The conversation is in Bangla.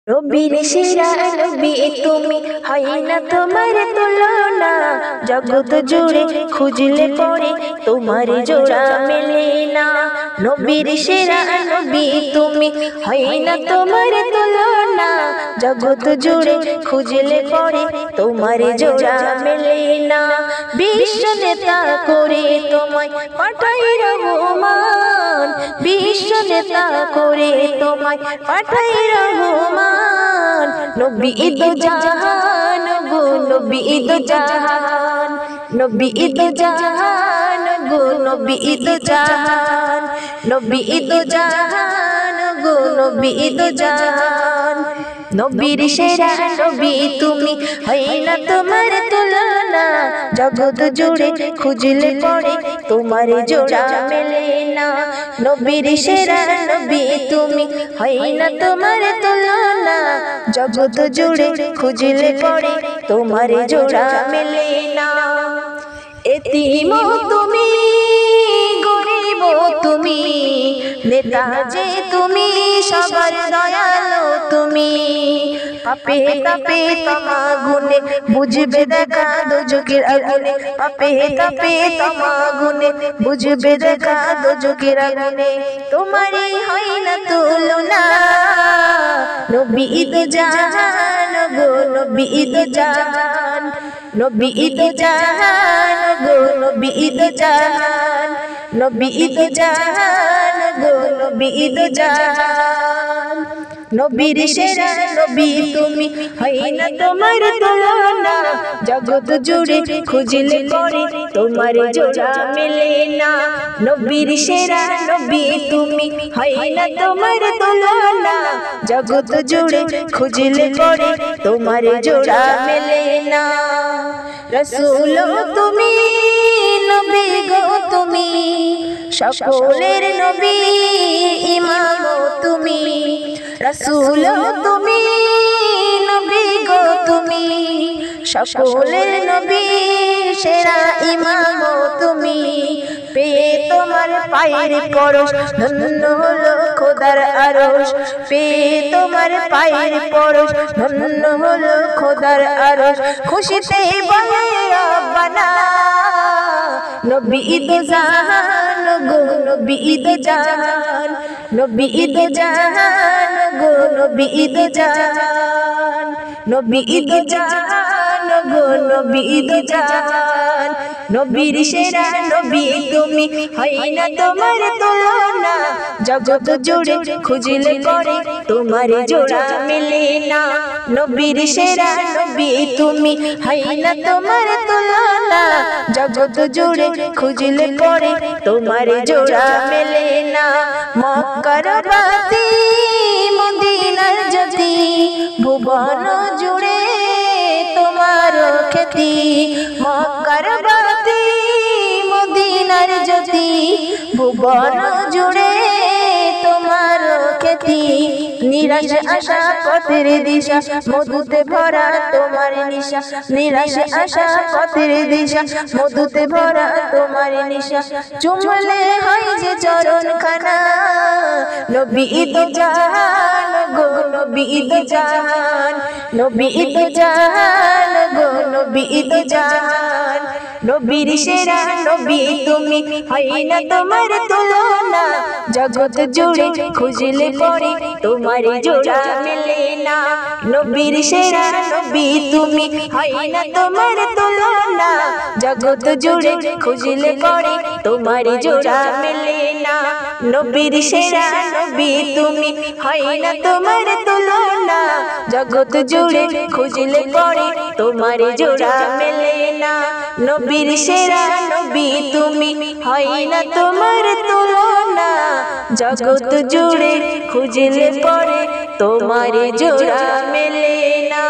নবীর সেরা নবী তুমি, হয় না তোমার তুলনা। জগৎ জুড়ে খুঁজলে পড়ে তোমার জোড়া মেলে না। নবীর সেরা নবী তুমি, হয় না তোমার তুলনা। জগৎ জুড়ে খুঁজলে পড়ে তোমার জোড়া মেলে না। বিশ্ব নেতা করে তোমায় পাঠাই রহমান, বিশ্ব নেতা করে তোমায় পাঠাই রহমান। নবী দো জাহান গো, নবী দো জাহান, নবী দো জাহান গো, নবী দো জাহান, নবী দো জাহান গো, নবী দো জাহান। নবীর সেরা নবী তুমি, হয় না তোমার তুলনা। জগৎ জুড়ে খুঁজলে পড়ে তোমার জোড়া মেলে না। নবীর সেরা নবী তুমি, হয় না তোমার তুলনা। জগৎ জুড়ে খুঁজলে পড়ে তোমার জোড়া মেলে না। এতিম তুমি, গরিব তুমি, নেতা যে তুমি, সবার দয়ালু তুমি। পাপে তাপে তোমা গুনে বুঝবে দেখা দোজখের আগুনে। পাপে তাপে তোমা গুনে বুঝবে দেখা দোজখের আগুনে। তোমারই হয় না তুলনা। নবী দো জাহান গো, নবী দো জাহান, নবী দো জাহান গো, নবী দো জাহান, নবী দো জাহান গো, নবী দো জাহান। নবীর সেরা নবী তুমি, হয় না তোমার তুলনা। জগৎ জুড়ে খুঁজলে পড়ে তোমার জোড়া মেলে না। নবীর সেরা নবী তুমি, হয় না তোমার তুলনা। জগৎ জুড়ে খুঁজলে পড়ে তোমার জোড়া মেলে না। রাসূল তুমি, নবী গো তুমি, সকলের নবী ইমাম তুমি। রাসূল তুমি, নবী গো তুমি, সকলের নবী সেরা ইমাম তুমি। পেয়ে তোমার পায়ের পরশ ধন্য হলো খোদার আরশ। পেয়ে তোমার পায়ের পরশ ধন্য হলো খোদার আরশ। খুশিতে বলে রব্বানা। নবী দো জাহান গো, নবী দো জাহান, নবী দো জাহান গো, নবী দো জাহান, নবী দো জাহান গো, নবী দো জাহান। নবীর সেরা নবী তুমি, হয় না তোমার তুলনা। জগৎ জুড়ে খুঁজলে পড়ে তোমার জোড়া মেলে না। নবীর সেরা নবী তুমি, হয় না তোমার তুলনা। জগৎ জুড়ে খুঁজলে পড়ে তোমার জোড়া মেলে না। মক্কার বাতি মদিনার জ্যোতি, ভুবন জুড়ে তোমার খ্যাতি। মক্কার বাতি মদিনার জ্যোতি, ভুবন জুড়ে তোমার খ্যাতি। নিরাশ আশা পথের দিশা, মধুতে ভরা তোমার নিশা। নিরাশ আশা পথের দিশা, মধুতে ভরা তোমার নিশা। চুমলে হয় যে চরণ খানা। নবী দো জাহান গো, নবী দো জাহান, নবী দো জাহান গো, নবী দো জাহান। নবীর সেরা নবী তুমি, হয় না তোমার তুলনা। জগৎ জুড়ে খুঁজলে পড়ে তোমার জোড়া মেলে না। নবীর সেরা নবী তুমি, হয় না তোমার তুলনা। জগৎ জুড়ে খুঁজলে পড়ে তোমার জোড়া মেলে না। নবীর সেরা নবী তুমি, হয় না তোমার তুলনা। জগৎ জুড়ে খুঁজলে পড়ে তোমার জোড়া মেলে না। নবীর সেরা নবী তুমি, হয় না তোমার তুলনা। জগৎ জুড়ে খুঁজলে পড়ে তোমার জোড়া মেলে না।